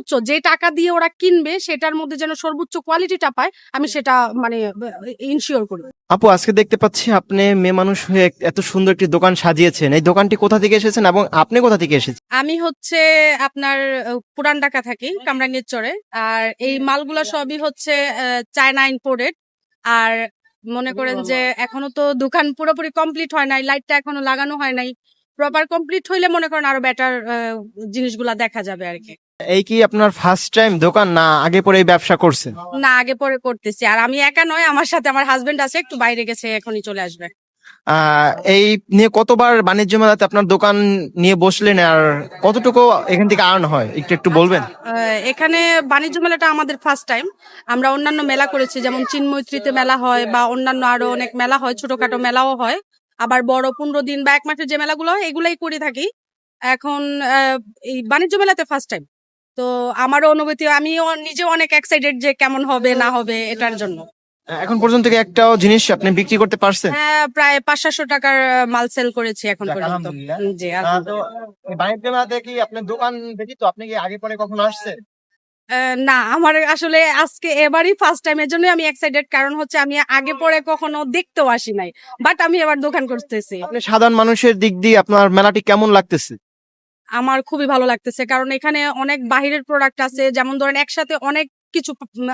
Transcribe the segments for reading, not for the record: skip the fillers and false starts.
সর্বোচ্চ যে টাকা দিয়ে ওরা কিনবে সেটার মধ্যে যেন সর্বোচ্চ কোয়ালিটিটা পায়, আমি সেটা মানে ইনশিওর করি। আপু, আজকে দেখতে পাচ্ছি আপনি মেয়ে মানুষ হয়ে এত সুন্দর একটি দোকান সাজিয়েছেন। এই দোকানটি কোথা থেকে এসেছেন এবং আপনি কোথা থেকে এসেছেন? আমি হচ্ছে আপনার পুরান ঢাকা থাকি, কামরাঙ্গীর চরে। আর এই মালগুলা সবই হচ্ছে চায়না ইম্পোর্টেড। আর মনে করেন যে এখনো তো দোকান পুরোপুরি কমপ্লিট হয় নাই, লাইটটা এখনো লাগানো হয় নাই। প্রপার কমপ্লিট হইলে মনে করেন আরো বেটার জিনিসগুলা দেখা যাবে আর কি। এই কি আপনার ফার্স্ট টাইম দোকান, না আগে পরে এই ব্যবসা করছেন? না, আগে পরে করতেছি। আর আমি একা নয়, আমার সাথে আমার হাজবেন্ড আছে, একটু বাইরে গেছে, এখনই চলে আসবে। এই নিয়ে কতবার বাণিজ্য মেলাতে আপনার দোকান নিয়ে বসলেন আর কতটুকু এখান থেকে আর্ন হয় একটু একটু বলবেন? এখানে বাণিজ্য মেলাটা আমাদের ফার্স্ট টাইম। আমরা অন্যান্য মেলা করেছি, যেমন চিন্মৈত্রীতে মেলা হয় বা অন্যান্য আরো অনেক মেলা হয়, ছোটখাটো মেলাও হয়। আবার বড় 15 দিন বা 1 মাসের যে মেলাগুলো হয় এগুলাই করে থাকি। এখন এই বাণিজ্য মেলাতে ফার্স্ট টাইম। তো আমারও অনুভূতি, আমিও নিজেও অনেক এক্সাইটেড যে কেমন হবে না হবে এটার জন্য। এখন পর্যন্ত কি একটাও জিনিস আপনি বিক্রি করতে পারছেন? হ্যাঁ, প্রায় 500-700 টাকার মাল সেল করেছি এখন যাক, পর্যন্ত। আলহামদুলিল্লাহ। জি, তো এই বাণিজ্য মেলাতে কি আপনার দোকান ব্যতীত আপনি কি আগে পরে কখনো আসছেন? না, আমার আসলে আজকে এবারই ফার্স্ট টাইম, এর জন্য আমি এক্সাইটেড। কারণ হচ্ছে আমি আগে পরে কখনো দেখতেও আসি নাই, বাট আমি এবার দোকান করতেছি। আপনি সাধারণ মানুষের দিক দিয়ে আপনার মেলাটি কেমন লাগতেছে? আমার খুবই ভালো লাগতেছে, কারণ এখানে অনেক বাহিরের প্রোডাক্ট আছে। যেমন ধরেন একসাথে অনেক কিছু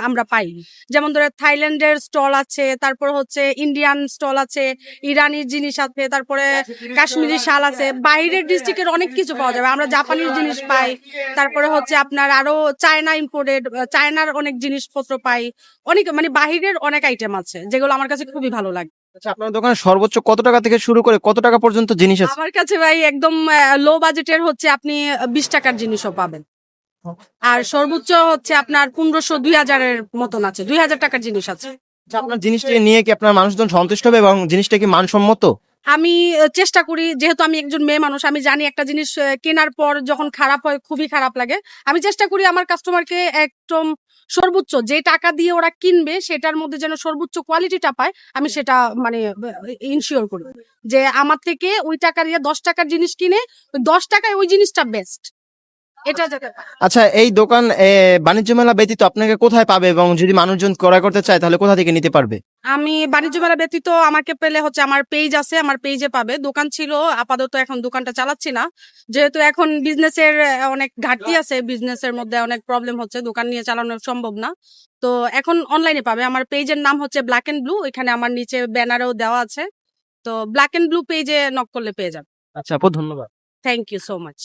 আমরা পাই। যেমন ধরেন থাইল্যান্ডের স্টল আছে, তারপর হচ্ছে ইন্ডিয়ান স্টল আছে, ইরানি জিনিস আছে, তারপরে কাশ্মীরি শাল আছে। বাইরের ডিস্ট্রিক্টের অনেক কিছু পাওয়া যাবে, আমরা জাপানিজ জিনিস পাই। তারপরে হচ্ছে আপনার আরো চায়না ইম্পোর্টেড, চায়নার অনেক জিনিসপত্র পাই। অনেক মানে বাহিরের অনেক আইটেম আছে, যেগুলো আমার কাছে খুবই ভালো লাগে। আচ্ছা, আপনার দোকানে সর্বোচ্চ কত টাকা থেকে শুরু করে কত টাকা পর্যন্ত জিনিস আছে? আমার কাছে ভাই একদম লো বাজেটের হচ্ছে আপনি 20 টাকার জিনিসও পাবেন। আর সর্বোচ্চ হচ্ছে আপনার 1500-2000 মতন আছে, 2000 টাকার জিনিস আছে। আচ্ছা, আপনার জিনিসটা নিয়ে কি আপনার মানুষজন সন্তুষ্ট হবে এবং জিনিসটা কি মানসম্মত? আমি চেষ্টা করি, যেহেতু আমি একজন মেয়ে মানুষ, আমি জানি একটা জিনিস কেনার পর যখন খারাপ হয় খুবই খারাপ লাগে। আমি চেষ্টা করি আমার কাস্টমারকে একদম সর্বোচ্চ যে টাকা দিয়ে ওরা কিনবে সেটার মধ্যে যেন সর্বোচ্চ কোয়ালিটিটা পায়, আমি সেটা মানে ইনশিওর করি যে আমার থেকে ওই টাকা দিয়ে 10 টাকার জিনিস কিনে 10 টাকায় ওই জিনিসটা বেস্ট, এটা যাতে পায়। আচ্ছা, এই দোকান বাণিজ্য মেলা ব্যতীত আপনাকে কোথায় পাবে এবং যদি মানুষজন ক্রয় করতে চায় তাহলে কোথা থেকে নিতে পারবে? আমি বাণিজ্য মেলা ব্যতীত আমাকে পেলে হচ্ছে আমার পেজ আছে, আমার পেজে পাবে। দোকান ছিল, আপাতত এখন দোকানটা চালাচ্ছি না, যেহেতু এখন বিজনেসের অনেক ঘাটতি আছে, বিজনেসের মধ্যে অনেক প্রবলেম হচ্ছে, দোকান নিয়ে চালানো সম্ভব না। তো এখন অনলাইনে পাবে। আমার পেজের নাম হচ্ছে ব্ল্যাক এন্ড ব্লু, এখানে আমার নিচে ব্যানারেও দেওয়া আছে। তো ব্ল্যাক এন্ড ব্লু পেজে নক করলে পেয়ে যাবে। আচ্ছা আপু, ধন্যবাদ। Thank you so much.